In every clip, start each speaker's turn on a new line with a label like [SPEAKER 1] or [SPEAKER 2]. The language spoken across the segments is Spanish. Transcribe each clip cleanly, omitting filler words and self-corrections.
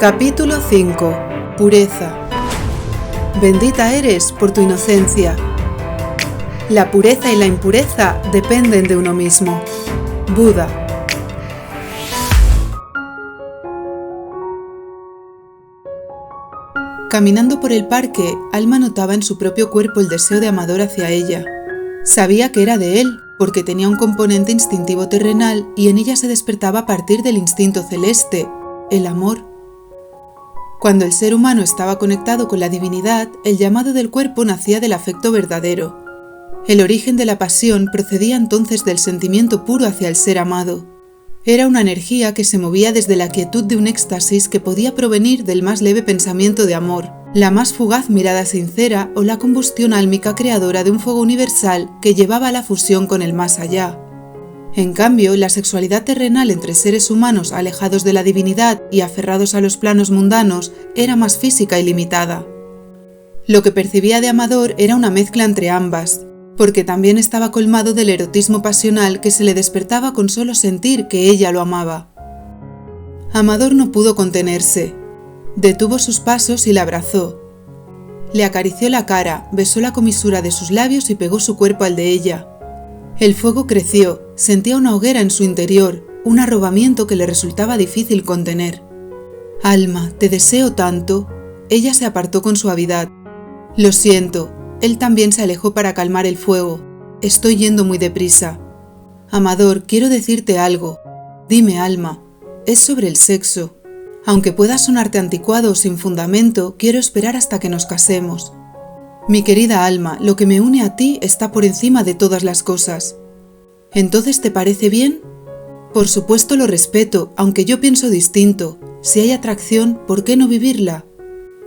[SPEAKER 1] Capítulo 5. Pureza. Bendita eres por tu inocencia. La pureza y la impureza dependen de uno mismo. Buda. Caminando por el parque, Alma notaba en su propio cuerpo el deseo de Amador hacia ella. Sabía que era de él, porque tenía un componente instintivo terrenal y en ella se despertaba a partir del instinto celeste, el amor. Cuando el ser humano estaba conectado con la divinidad, el llamado del cuerpo nacía del afecto verdadero. El origen de la pasión procedía entonces del sentimiento puro hacia el ser amado. Era una energía que se movía desde la quietud de un éxtasis que podía provenir del más leve pensamiento de amor, la más fugaz mirada sincera o la combustión álmica creadora de un fuego universal que llevaba a la fusión con el más allá. En cambio, la sexualidad terrenal entre seres humanos alejados de la divinidad y aferrados a los planos mundanos era más física y limitada. Lo que percibía de Amador era una mezcla entre ambas, porque también estaba colmado del erotismo pasional que se le despertaba con solo sentir que ella lo amaba. Amador no pudo contenerse. Detuvo sus pasos y la abrazó. Le acarició la cara, besó la comisura de sus labios y pegó su cuerpo al de ella. El fuego creció, sentía una hoguera en su interior, un arrobamiento que le resultaba difícil contener. «Alma, te deseo tanto». Ella se apartó con suavidad. «Lo siento». Él también se alejó para calmar el fuego. «Estoy yendo muy deprisa». «Amador, quiero decirte algo». «Dime, Alma». «Es sobre el sexo. Aunque pueda sonarte anticuado o sin fundamento, quiero esperar hasta que nos casemos». «Mi querida Alma, lo que me une a ti está por encima de todas las cosas». «¿Entonces te parece bien?» «Por supuesto lo respeto, aunque yo pienso distinto. Si hay atracción, ¿por qué no vivirla?»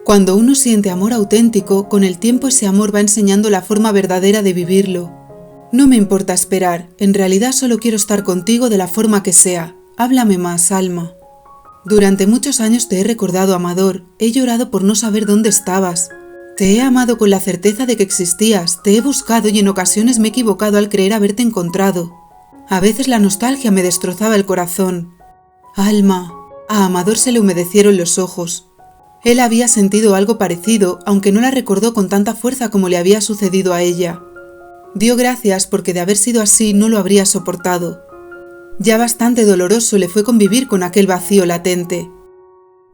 [SPEAKER 1] Cuando uno siente amor auténtico, con el tiempo ese amor va enseñando la forma verdadera de vivirlo. No me importa esperar, en realidad solo quiero estar contigo de la forma que sea. Háblame más, Alma. Durante muchos años te he recordado, Amador, he llorado por no saber dónde estabas. Te he amado con la certeza de que existías, te he buscado y en ocasiones me he equivocado al creer haberte encontrado. A veces la nostalgia me destrozaba el corazón. Alma, a Amador se le humedecieron los ojos. Él había sentido algo parecido, aunque no la recordó con tanta fuerza como le había sucedido a ella. Dio gracias porque de haber sido así no lo habría soportado. Ya bastante doloroso le fue convivir con aquel vacío latente.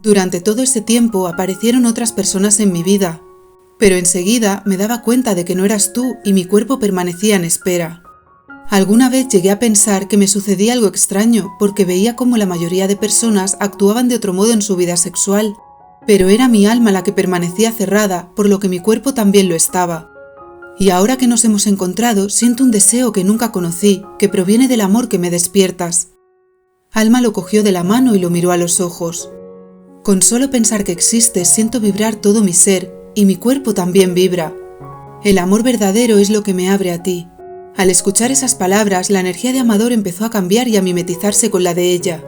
[SPEAKER 1] Durante todo ese tiempo aparecieron otras personas en mi vida, pero enseguida me daba cuenta de que no eras tú y mi cuerpo permanecía en espera. Alguna vez llegué a pensar que me sucedía algo extraño porque veía cómo la mayoría de personas actuaban de otro modo en su vida sexual, pero era mi alma la que permanecía cerrada, por lo que mi cuerpo también lo estaba. Y ahora que nos hemos encontrado, siento un deseo que nunca conocí, que proviene del amor que me despiertas. Alma lo cogió de la mano y lo miró a los ojos. Con solo pensar que existes siento vibrar todo mi ser, y mi cuerpo también vibra. El amor verdadero es lo que me abre a ti. Al escuchar esas palabras, la energía de Amador empezó a cambiar y a mimetizarse con la de ella.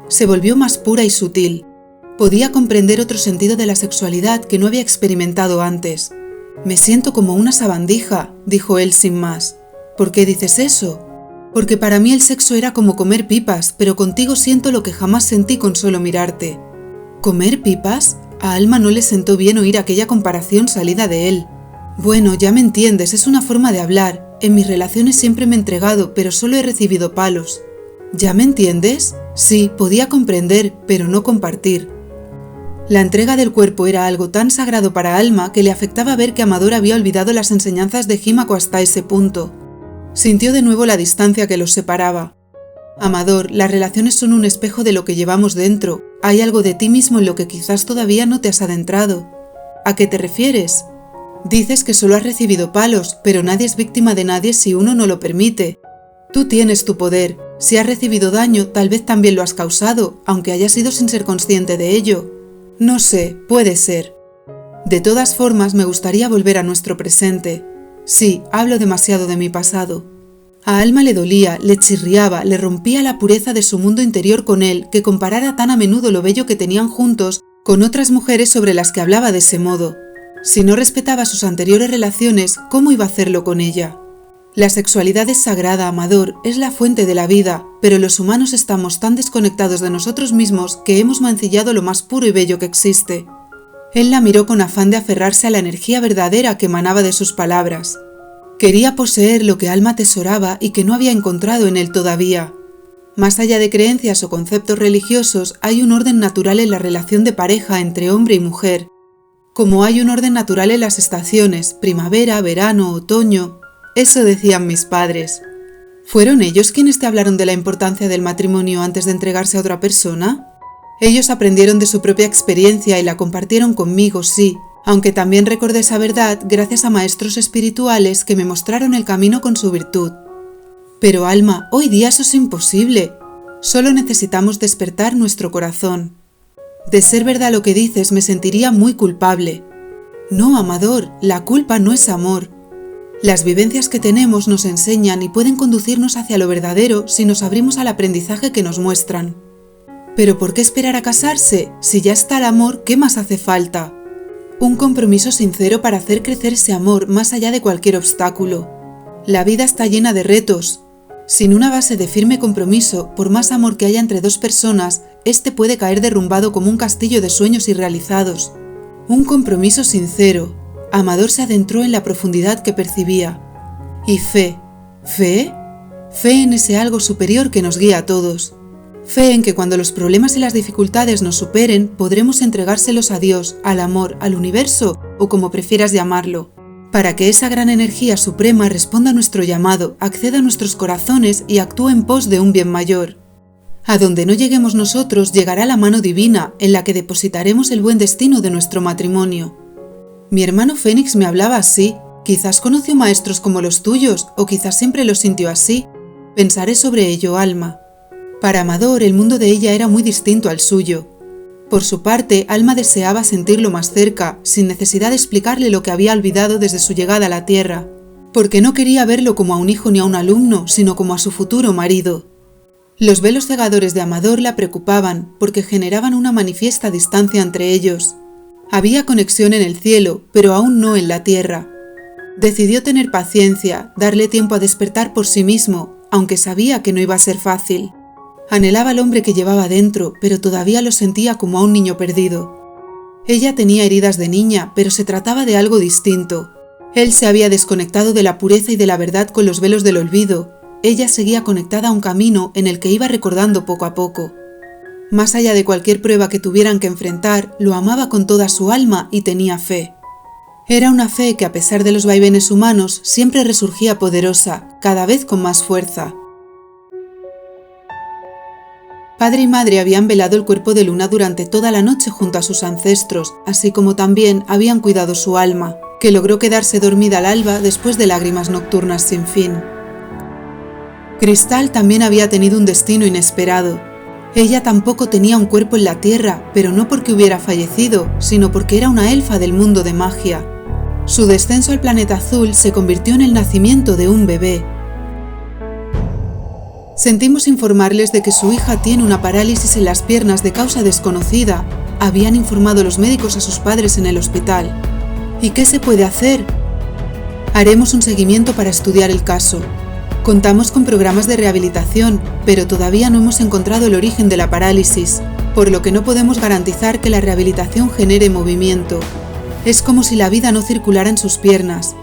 [SPEAKER 1] Se volvió más pura y sutil. Podía comprender otro sentido de la sexualidad que no había experimentado antes. «Me siento como una sabandija», dijo él sin más. «¿Por qué dices eso?» «Porque para mí el sexo era como comer pipas, pero contigo siento lo que jamás sentí con solo mirarte». «¿Comer pipas?» A Alma no le sentó bien oír aquella comparación salida de él. «Bueno, ya me entiendes, es una forma de hablar. En mis relaciones siempre me he entregado, pero solo he recibido palos». «¿Ya me entiendes?» Sí, podía comprender, pero no compartir. La entrega del cuerpo era algo tan sagrado para Alma que le afectaba ver que Amador había olvidado las enseñanzas de Jímaco hasta ese punto. Sintió de nuevo la distancia que los separaba. «Amador, las relaciones son un espejo de lo que llevamos dentro. Hay algo de ti mismo en lo que quizás todavía no te has adentrado». «¿A qué te refieres?» «Dices que solo has recibido palos, pero nadie es víctima de nadie si uno no lo permite. Tú tienes tu poder. Si has recibido daño, tal vez también lo has causado, aunque hayas sido sin ser consciente de ello. No sé, puede ser. De todas formas, me gustaría volver a nuestro presente. Sí, hablo demasiado de mi pasado». A Alma le dolía, le chirriaba, le rompía la pureza de su mundo interior con él, que comparara tan a menudo lo bello que tenían juntos con otras mujeres sobre las que hablaba de ese modo. Si no respetaba sus anteriores relaciones, ¿cómo iba a hacerlo con ella? La sexualidad es sagrada, Amador, es la fuente de la vida, pero los humanos estamos tan desconectados de nosotros mismos que hemos mancillado lo más puro y bello que existe. Él la miró con afán de aferrarse a la energía verdadera que emanaba de sus palabras. Quería poseer lo que Alma atesoraba y que no había encontrado en él todavía. Más allá de creencias o conceptos religiosos, hay un orden natural en la relación de pareja entre hombre y mujer. Como hay un orden natural en las estaciones, primavera, verano, otoño. Eso decían mis padres. ¿Fueron ellos quienes te hablaron de la importancia del matrimonio antes de entregarse a otra persona? Ellos aprendieron de su propia experiencia y la compartieron conmigo, sí, aunque también recordé esa verdad gracias a maestros espirituales que me mostraron el camino con su virtud. Pero Alma, hoy día eso es imposible. Solo necesitamos despertar nuestro corazón. De ser verdad lo que dices, me sentiría muy culpable. No, Amador, la culpa no es amor. Las vivencias que tenemos nos enseñan y pueden conducirnos hacia lo verdadero si nos abrimos al aprendizaje que nos muestran. Pero ¿por qué esperar a casarse? Si ya está el amor, ¿qué más hace falta? Un compromiso sincero para hacer crecer ese amor más allá de cualquier obstáculo. La vida está llena de retos. Sin una base de firme compromiso, por más amor que haya entre dos personas, este puede caer derrumbado como un castillo de sueños irrealizados. Un compromiso sincero. Amador se adentró en la profundidad que percibía. Y fe. ¿Fe? Fe en ese algo superior que nos guía a todos. Fe en que cuando los problemas y las dificultades nos superen, podremos entregárselos a Dios, al amor, al universo o como prefieras llamarlo. Para que esa gran energía suprema responda a nuestro llamado, acceda a nuestros corazones y actúe en pos de un bien mayor. A donde no lleguemos nosotros, llegará la mano divina, en la que depositaremos el buen destino de nuestro matrimonio. Mi hermano Fénix me hablaba así, quizás conoció maestros como los tuyos, o quizás siempre lo sintió así. Pensaré sobre ello, Alma. Para Amador, el mundo de ella era muy distinto al suyo. Por su parte, Alma deseaba sentirlo más cerca, sin necesidad de explicarle lo que había olvidado desde su llegada a la Tierra, porque no quería verlo como a un hijo ni a un alumno, sino como a su futuro marido. Los velos cegadores de Amador la preocupaban, porque generaban una manifiesta distancia entre ellos. Había conexión en el cielo, pero aún no en la tierra. Decidió tener paciencia, darle tiempo a despertar por sí mismo, aunque sabía que no iba a ser fácil. Anhelaba al hombre que llevaba dentro, pero todavía lo sentía como a un niño perdido. Ella tenía heridas de niña, pero se trataba de algo distinto. Él se había desconectado de la pureza y de la verdad con los velos del olvido. Ella seguía conectada a un camino en el que iba recordando poco a poco. Más allá de cualquier prueba que tuvieran que enfrentar, lo amaba con toda su alma y tenía fe. Era una fe que, a pesar de los vaivenes humanos, siempre resurgía poderosa, cada vez con más fuerza. Padre y madre habían velado el cuerpo de Luna durante toda la noche junto a sus ancestros, así como también habían cuidado su alma, que logró quedarse dormida al alba después de lágrimas nocturnas sin fin. Cristal también había tenido un destino inesperado. Ella tampoco tenía un cuerpo en la tierra, pero no porque hubiera fallecido, sino porque era una elfa del mundo de magia. Su descenso al planeta azul se convirtió en el nacimiento de un bebé. Sentimos informarles de que su hija tiene una parálisis en las piernas de causa desconocida. Habían informado los médicos a sus padres en el hospital. ¿Y qué se puede hacer? Haremos un seguimiento para estudiar el caso. Contamos con programas de rehabilitación, pero todavía no hemos encontrado el origen de la parálisis, por lo que no podemos garantizar que la rehabilitación genere movimiento. Es como si la vida no circulara en sus piernas.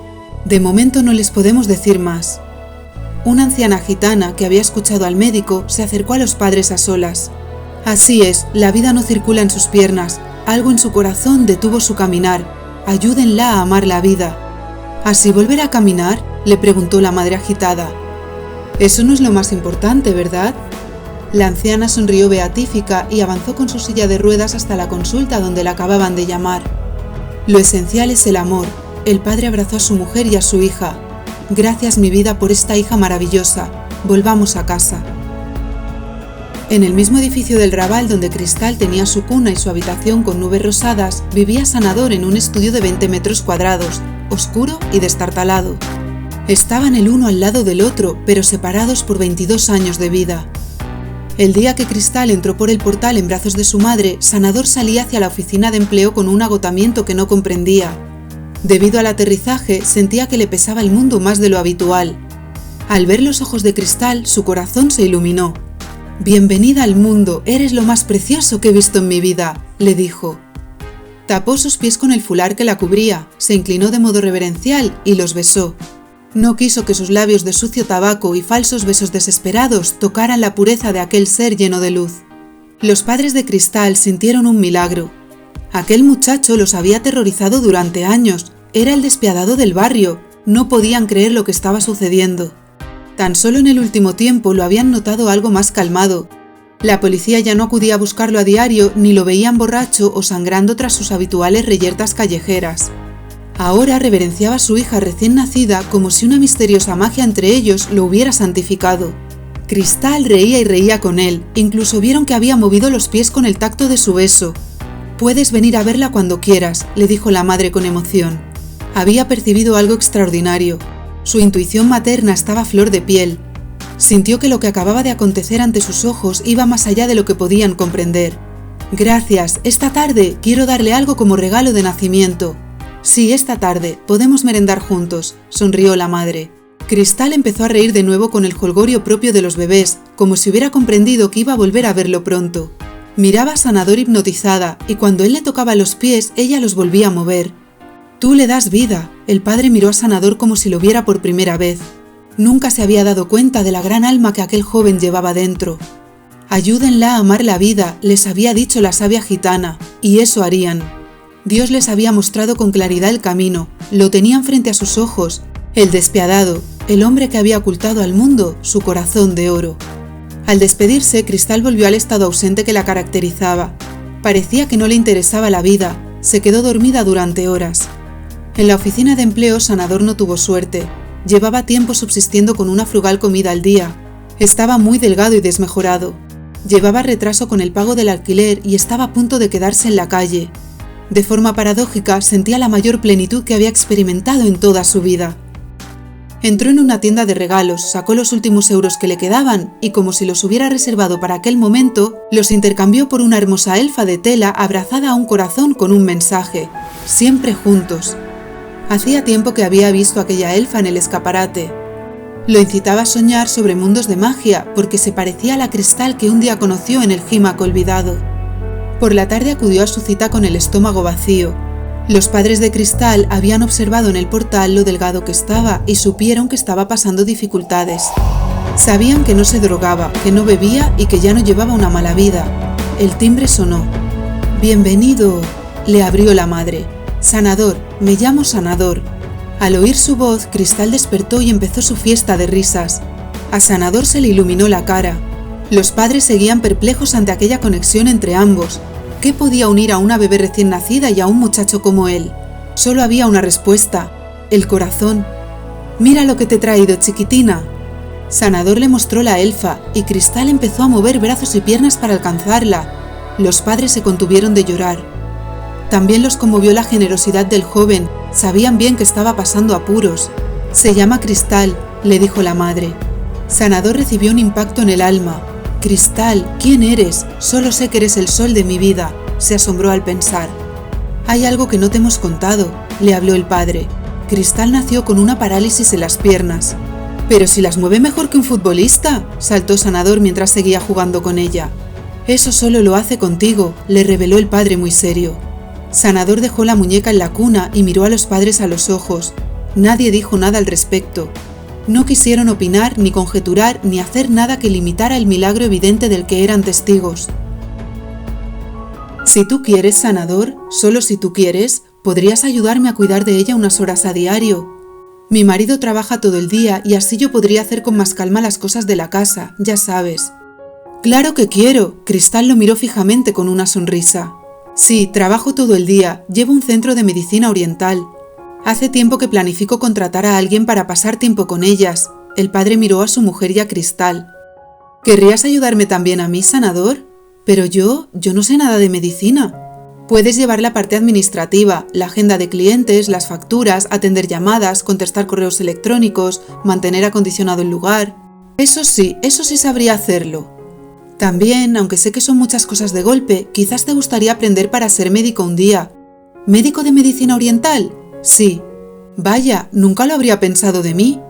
[SPEAKER 1] De momento no les podemos decir más. Una anciana gitana que había escuchado al médico se acercó a los padres a solas. Así es, la vida no circula en sus piernas. Algo en su corazón detuvo su caminar. Ayúdenla a amar la vida. ¿Así volverá a caminar?, le preguntó la madre agitada. Eso no es lo más importante, ¿verdad? La anciana sonrió beatífica y avanzó con su silla de ruedas hasta la consulta donde la acababan de llamar. Lo esencial es el amor. El padre abrazó a su mujer y a su hija. Gracias, mi vida, por esta hija maravillosa. Volvamos a casa. En el mismo edificio del Raval donde Cristal tenía su cuna y su habitación con nubes rosadas, vivía Sanador en un estudio de 20 metros cuadrados, oscuro y destartalado. Estaban el uno al lado del otro, pero separados por 22 años de vida. El día que Cristal entró por el portal en brazos de su madre, Sanador salía hacia la oficina de empleo con un agotamiento que no comprendía. Debido al aterrizaje, sentía que le pesaba el mundo más de lo habitual. Al ver los ojos de Cristal, su corazón se iluminó. «Bienvenida al mundo, eres lo más precioso que he visto en mi vida», le dijo. Tapó sus pies con el fular que la cubría, se inclinó de modo reverencial y los besó. No quiso que sus labios de sucio tabaco y falsos besos desesperados tocaran la pureza de aquel ser lleno de luz. Los padres de Cristal sintieron un milagro. Aquel muchacho los había aterrorizado durante años, era el despiadado del barrio, no podían creer lo que estaba sucediendo. Tan solo en el último tiempo lo habían notado algo más calmado. La policía ya no acudía a buscarlo a diario ni lo veían borracho o sangrando tras sus habituales reyertas callejeras. Ahora reverenciaba a su hija recién nacida como si una misteriosa magia entre ellos lo hubiera santificado. Cristal reía y reía con él, incluso vieron que había movido los pies con el tacto de su beso. «Puedes venir a verla cuando quieras», le dijo la madre con emoción. Había percibido algo extraordinario. Su intuición materna estaba a flor de piel. Sintió que lo que acababa de acontecer ante sus ojos iba más allá de lo que podían comprender. «Gracias, esta tarde quiero darle algo como regalo de nacimiento». «Sí, esta tarde, podemos merendar juntos», sonrió la madre. Cristal empezó a reír de nuevo con el jolgorio propio de los bebés, como si hubiera comprendido que iba a volver a verlo pronto. Miraba a Sanador hipnotizada y cuando él le tocaba los pies, ella los volvía a mover. «Tú le das vida», el padre miró a Sanador como si lo viera por primera vez. Nunca se había dado cuenta de la gran alma que aquel joven llevaba dentro. «Ayúdenla a amar la vida», les había dicho la sabia gitana, y eso harían. Dios les había mostrado con claridad el camino, lo tenían frente a sus ojos, el despiadado, el hombre que había ocultado al mundo su corazón de oro. Al despedirse, Cristal volvió al estado ausente que la caracterizaba. Parecía que no le interesaba la vida, se quedó dormida durante horas. En la oficina de empleo, Sanador no tuvo suerte. Llevaba tiempo subsistiendo con una frugal comida al día. Estaba muy delgado y desmejorado. Llevaba retraso con el pago del alquiler y estaba a punto de quedarse en la calle. De forma paradójica, sentía la mayor plenitud que había experimentado en toda su vida. Entró en una tienda de regalos, sacó los últimos euros que le quedaban y, como si los hubiera reservado para aquel momento, los intercambió por una hermosa elfa de tela abrazada a un corazón con un mensaje: «Siempre juntos». Hacía tiempo que había visto a aquella elfa en el escaparate. Lo incitaba a soñar sobre mundos de magia porque se parecía a la Cristal que un día conoció en el Jímaco olvidado. Por la tarde acudió a su cita con el estómago vacío. Los padres de Cristal habían observado en el portal lo delgado que estaba y supieron que estaba pasando dificultades. Sabían que no se drogaba, que no bebía y que ya no llevaba una mala vida. El timbre sonó. «Bienvenido», le abrió la madre. «Sanador, me llamo Sanador». Al oír su voz, Cristal despertó y empezó su fiesta de risas. A Sanador se le iluminó la cara. Los padres seguían perplejos ante aquella conexión entre ambos. ¿Qué podía unir a una bebé recién nacida y a un muchacho como él? Solo había una respuesta: el corazón. «Mira lo que te he traído, chiquitina». Sanador le mostró la elfa y Cristal empezó a mover brazos y piernas para alcanzarla. Los padres se contuvieron de llorar. También los conmovió la generosidad del joven, sabían bien que estaba pasando apuros. «Se llama Cristal», le dijo la madre. Sanador recibió un impacto en el alma. «Cristal, ¿quién eres? Solo sé que eres el sol de mi vida», se asombró al pensar. «Hay algo que no te hemos contado», le habló el padre. Cristal nació con una parálisis en las piernas. «Pero si las mueve mejor que un futbolista», saltó Sanador mientras seguía jugando con ella. «Eso solo lo hace contigo», le reveló el padre muy serio. Sanador dejó la muñeca en la cuna y miró a los padres a los ojos. Nadie dijo nada al respecto. No quisieron opinar, ni conjeturar, ni hacer nada que limitara el milagro evidente del que eran testigos. «Si tú quieres, Sanador, solo si tú quieres, podrías ayudarme a cuidar de ella unas horas a diario. Mi marido trabaja todo el día y así yo podría hacer con más calma las cosas de la casa, ya sabes». «Claro que quiero», Cristal lo miró fijamente con una sonrisa. «Sí, trabajo todo el día, llevo un centro de medicina oriental. Hace tiempo que planifico contratar a alguien para pasar tiempo con ellas». El padre miró a su mujer y a Cristal. «¿Querrías ayudarme también a mí, Sanador? Pero yo no sé nada de medicina». «Puedes llevar la parte administrativa, la agenda de clientes, las facturas, atender llamadas, contestar correos electrónicos, mantener acondicionado el lugar». Eso sí sabría hacerlo». «También, aunque sé que son muchas cosas de golpe, quizás te gustaría aprender para ser médico un día». «¿Médico de medicina oriental?» «Sí». «Vaya, nunca lo habría pensado de mí».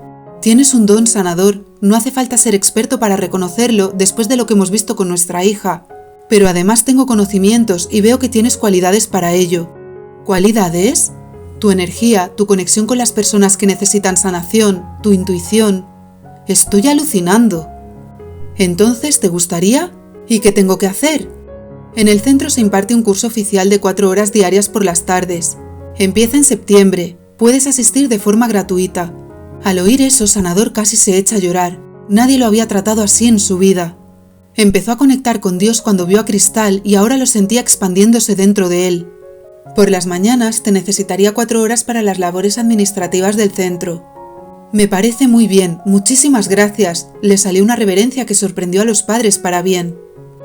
[SPEAKER 1] Tienes un don sanador, no hace falta ser experto para reconocerlo después de lo que hemos visto con nuestra hija. Pero además tengo conocimientos y veo que tienes cualidades para ello. ¿Cualidades? Tu energía, tu conexión con las personas que necesitan sanación, tu intuición. Estoy alucinando. ¿Entonces te gustaría? ¿Y qué tengo que hacer? En el centro se imparte un curso oficial de 4 horas diarias por las tardes. Empieza en septiembre. Puedes asistir de forma gratuita. Al oír eso, Sanador casi se echa a llorar. Nadie lo había tratado así en su vida. Empezó a conectar con Dios cuando vio a Cristal y ahora lo sentía expandiéndose dentro de él. Por las mañanas te necesitaría 4 horas para las labores administrativas del centro. Me parece muy bien, muchísimas gracias. Le salió una reverencia que sorprendió a los padres para bien.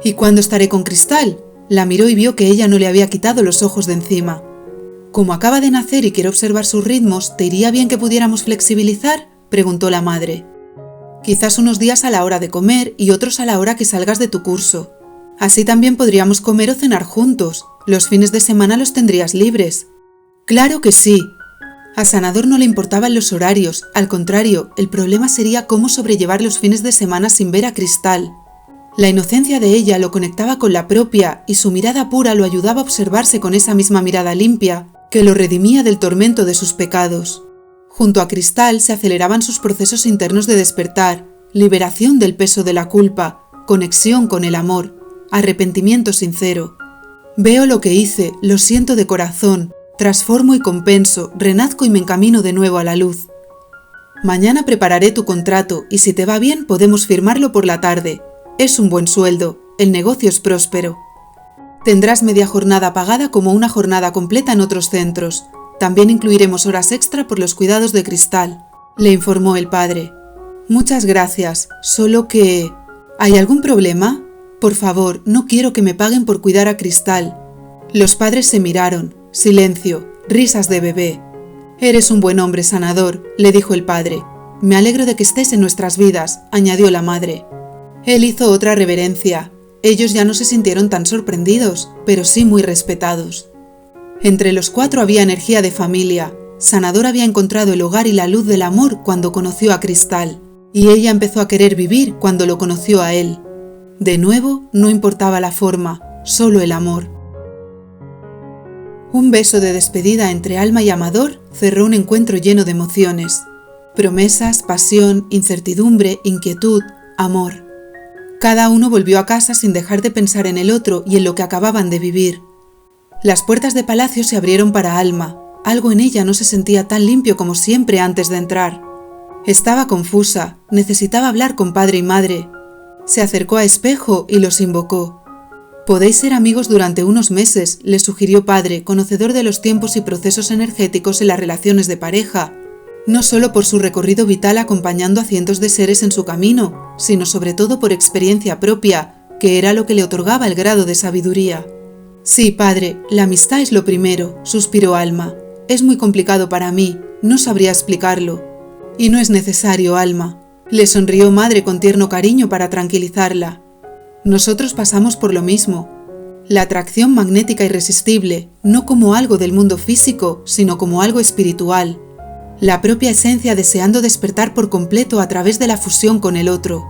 [SPEAKER 1] ¿Y cuándo estaré con Cristal? La miró y vio que ella no le había quitado los ojos de encima. Como acaba de nacer y quiero observar sus ritmos, ¿te iría bien que pudiéramos flexibilizar?, preguntó la madre. Quizás unos días a la hora de comer y otros a la hora que salgas de tu curso. Así también podríamos comer o cenar juntos. Los fines de semana los tendrías libres. ¡Claro que sí! A Sanador no le importaban los horarios, al contrario, el problema sería cómo sobrellevar los fines de semana sin ver a Cristal. La inocencia de ella lo conectaba con la propia y su mirada pura lo ayudaba a observarse con esa misma mirada limpia que lo redimía del tormento de sus pecados. Junto a Cristal se aceleraban sus procesos internos de despertar, liberación del peso de la culpa, conexión con el amor, arrepentimiento sincero. Veo lo que hice, lo siento de corazón, transformo y compenso, renazco y me encamino de nuevo a la luz. Mañana prepararé tu contrato y si te va bien podemos firmarlo por la tarde. Es un buen sueldo, el negocio es próspero. Tendrás media jornada pagada como una jornada completa en otros centros. También incluiremos horas extra por los cuidados de Cristal, le informó el padre. Muchas gracias, solo que... ¿Hay algún problema? Por favor, no quiero que me paguen por cuidar a Cristal. Los padres se miraron. Silencio, risas de bebé. Eres un buen hombre sanador, le dijo el padre. Me alegro de que estés en nuestras vidas, añadió la madre. Él hizo otra reverencia. Ellos ya no se sintieron tan sorprendidos, pero sí muy respetados. Entre los 4 había energía de familia. Sanador había encontrado el hogar y la luz del amor cuando conoció a Cristal, y ella empezó a querer vivir cuando lo conoció a él. De nuevo, no importaba la forma, solo el amor. Un beso de despedida entre Alma y Amador cerró un encuentro lleno de emociones. Promesas, pasión, incertidumbre, inquietud, amor. Cada uno volvió a casa sin dejar de pensar en el otro y en lo que acababan de vivir. Las puertas de palacio se abrieron para Alma. Algo en ella no se sentía tan limpio como siempre antes de entrar. Estaba confusa, necesitaba hablar con padre y madre. Se acercó a Espejo y los invocó. Podéis ser amigos durante unos meses, le sugirió padre, conocedor de los tiempos y procesos energéticos en las relaciones de pareja, no solo por su recorrido vital acompañando a cientos de seres en su camino, sino sobre todo por experiencia propia, que era lo que le otorgaba el grado de sabiduría. Sí, padre, la amistad es lo primero, suspiró Alma. Es muy complicado para mí, no sabría explicarlo. Y no es necesario, Alma. Le sonrió madre con tierno cariño para tranquilizarla. Nosotros pasamos por lo mismo. La atracción magnética irresistible, no como algo del mundo físico, sino como algo espiritual. La propia esencia deseando despertar por completo a través de la fusión con el otro.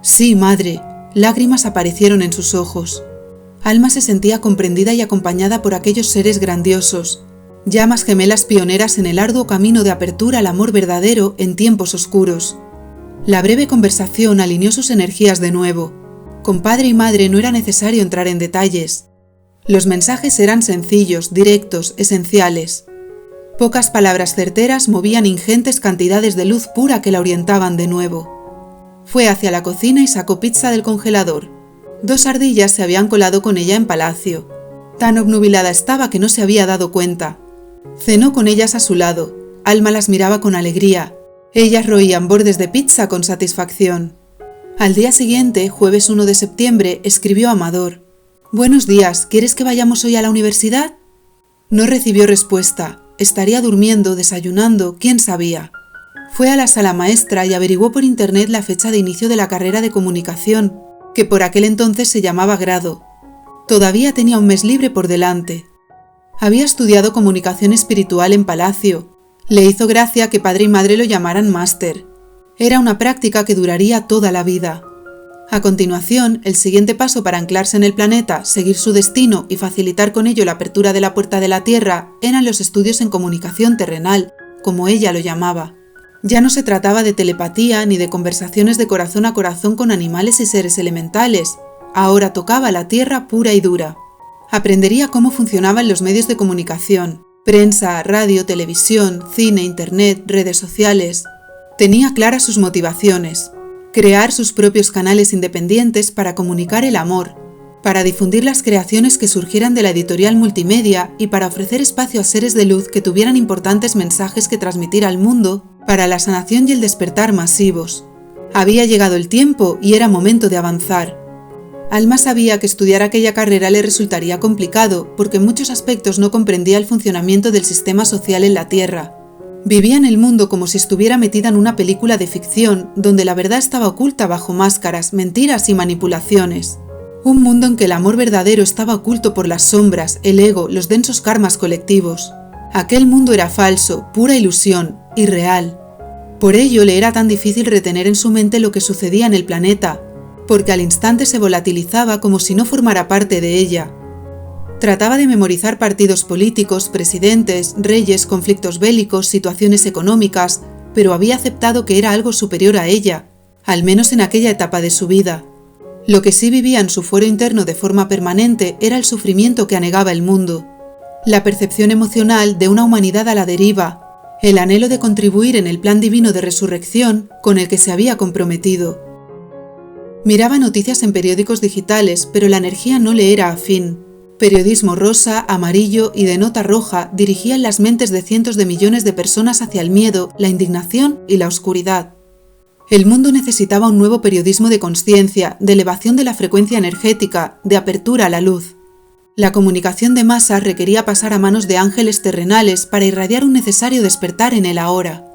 [SPEAKER 1] Sí, madre. Lágrimas aparecieron en sus ojos. Alma se sentía comprendida y acompañada por aquellos seres grandiosos, llamas gemelas pioneras en el arduo camino de apertura al amor verdadero en tiempos oscuros. La breve conversación alineó sus energías de nuevo. Con padre y madre no era necesario entrar en detalles. Los mensajes eran sencillos, directos, esenciales. Pocas palabras certeras movían ingentes cantidades de luz pura que la orientaban de nuevo. Fue hacia la cocina y sacó pizza del congelador. 2 ardillas se habían colado con ella en palacio. Tan obnubilada estaba que no se había dado cuenta. Cenó con ellas a su lado. Alma las miraba con alegría. Ellas roían bordes de pizza con satisfacción. Al día siguiente, jueves 1 de septiembre, escribió a Amador. «Buenos días, ¿quieres que vayamos hoy a la universidad?» No recibió respuesta. Estaría durmiendo, desayunando, quién sabía. Fue a la sala maestra y averiguó por internet la fecha de inicio de la carrera de comunicación, que por aquel entonces se llamaba grado. Todavía tenía un mes libre por delante. Había estudiado comunicación espiritual en Palacio. Le hizo gracia que padre y madre lo llamaran máster. Era una práctica que duraría toda la vida. A continuación, el siguiente paso para anclarse en el planeta, seguir su destino y facilitar con ello la apertura de la puerta de la Tierra eran los estudios en comunicación terrenal, como ella lo llamaba. Ya no se trataba de telepatía ni de conversaciones de corazón a corazón con animales y seres elementales. Ahora tocaba la Tierra pura y dura. Aprendería cómo funcionaban los medios de comunicación: prensa, radio, televisión, cine, internet, redes sociales. Tenía claras sus motivaciones: crear sus propios canales independientes para comunicar el amor, para difundir las creaciones que surgieran de la editorial multimedia y para ofrecer espacio a seres de luz que tuvieran importantes mensajes que transmitir al mundo para la sanación y el despertar masivos. Había llegado el tiempo y era momento de avanzar. Alma sabía que estudiar aquella carrera le resultaría complicado porque en muchos aspectos no comprendía el funcionamiento del sistema social en la Tierra. Vivía en el mundo como si estuviera metida en una película de ficción donde la verdad estaba oculta bajo máscaras, mentiras y manipulaciones. Un mundo en que el amor verdadero estaba oculto por las sombras, el ego, los densos karmas colectivos. Aquel mundo era falso, pura ilusión, irreal. Por ello le era tan difícil retener en su mente lo que sucedía en el planeta, porque al instante se volatilizaba como si no formara parte de ella. Trataba de memorizar partidos políticos, presidentes, reyes, conflictos bélicos, situaciones económicas, pero había aceptado que era algo superior a ella, al menos en aquella etapa de su vida. Lo que sí vivía en su fuero interno de forma permanente era el sufrimiento que anegaba el mundo, la percepción emocional de una humanidad a la deriva, el anhelo de contribuir en el plan divino de resurrección con el que se había comprometido. Miraba noticias en periódicos digitales, pero la energía no le era afín. Periodismo rosa, amarillo y de nota roja dirigían las mentes de cientos de millones de personas hacia el miedo, la indignación y la oscuridad. El mundo necesitaba un nuevo periodismo de conciencia, de elevación de la frecuencia energética, de apertura a la luz. La comunicación de masas requería pasar a manos de ángeles terrenales para irradiar un necesario despertar en el ahora.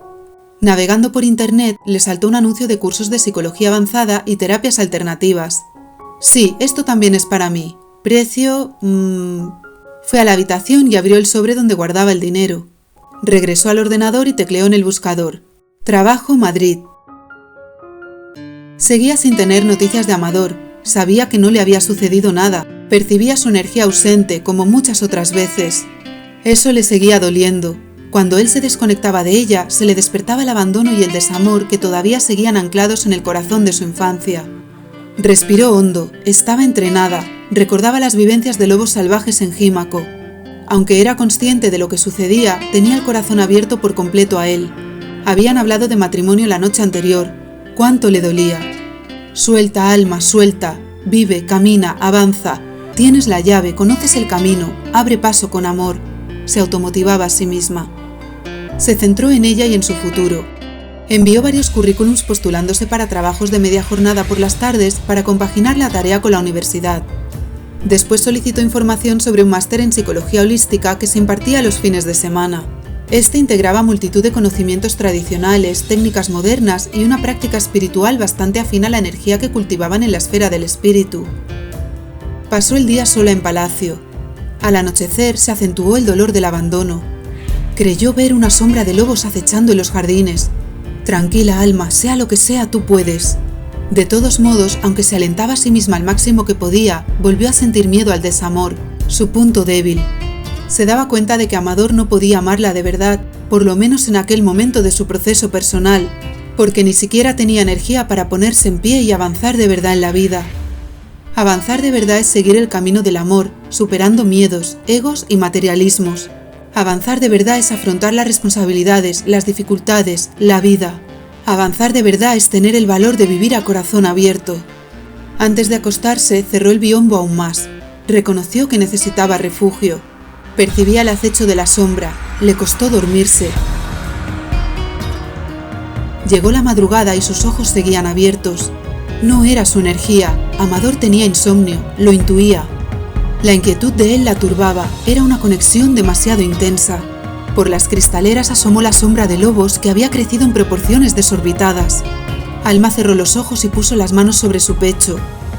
[SPEAKER 1] Navegando por internet, le saltó un anuncio de cursos de psicología avanzada y terapias alternativas. Sí, esto también es para mí. Precio... Fue a la habitación y abrió el sobre donde guardaba el dinero. Regresó al ordenador y tecleó en el buscador: Trabajo, Madrid. Seguía sin tener noticias de Amador. Sabía que no le había sucedido nada. Percibía su energía ausente, como muchas otras veces. Eso le seguía doliendo. Cuando él se desconectaba de ella, se le despertaba el abandono y el desamor que todavía seguían anclados en el corazón de su infancia. Respiró hondo, estaba entrenada, recordaba las vivencias de lobos salvajes en Jímaco. Aunque era consciente de lo que sucedía, tenía el corazón abierto por completo a él. Habían hablado de matrimonio la noche anterior. ¿Cuánto le dolía? Suelta, Alma, suelta. Vive, camina, avanza. Tienes la llave, conoces el camino, abre paso con amor. Se automotivaba a sí misma. Se centró en ella y en su futuro. Envió varios currículums postulándose para trabajos de media jornada por las tardes para compaginar la tarea con la universidad. Después solicitó información sobre un máster en psicología holística que se impartía los fines de semana. Este integraba multitud de conocimientos tradicionales, técnicas modernas y una práctica espiritual bastante afín a la energía que cultivaban en la esfera del espíritu. Pasó el día sola en palacio. Al anochecer se acentuó el dolor del abandono. Creyó ver una sombra de lobos acechando en los jardines. Tranquila, Alma, sea lo que sea, tú puedes. De todos modos, aunque se alentaba a sí misma al máximo que podía, volvió a sentir miedo al desamor, su punto débil. Se daba cuenta de que Amador no podía amarla de verdad, por lo menos en aquel momento de su proceso personal, porque ni siquiera tenía energía para ponerse en pie y avanzar de verdad en la vida. Avanzar de verdad es seguir el camino del amor, superando miedos, egos y materialismos. Avanzar de verdad es afrontar las responsabilidades, las dificultades, la vida. Avanzar de verdad es tener el valor de vivir a corazón abierto. Antes de acostarse, cerró el biombo aún más. Reconoció que necesitaba refugio. Percibía el acecho de la sombra. Le costó dormirse. Llegó la madrugada y sus ojos seguían abiertos. No era su energía. Amador tenía insomnio, lo intuía. La inquietud de él la turbaba, era una conexión demasiado intensa. Por las cristaleras asomó la sombra de lobos que había crecido en proporciones desorbitadas. Alma cerró los ojos y puso las manos sobre su pecho.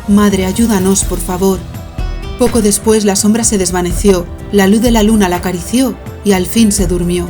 [SPEAKER 1] Madre, ayúdanos, por favor. Poco después la sombra se desvaneció, la luz de la luna la acarició y al fin se durmió.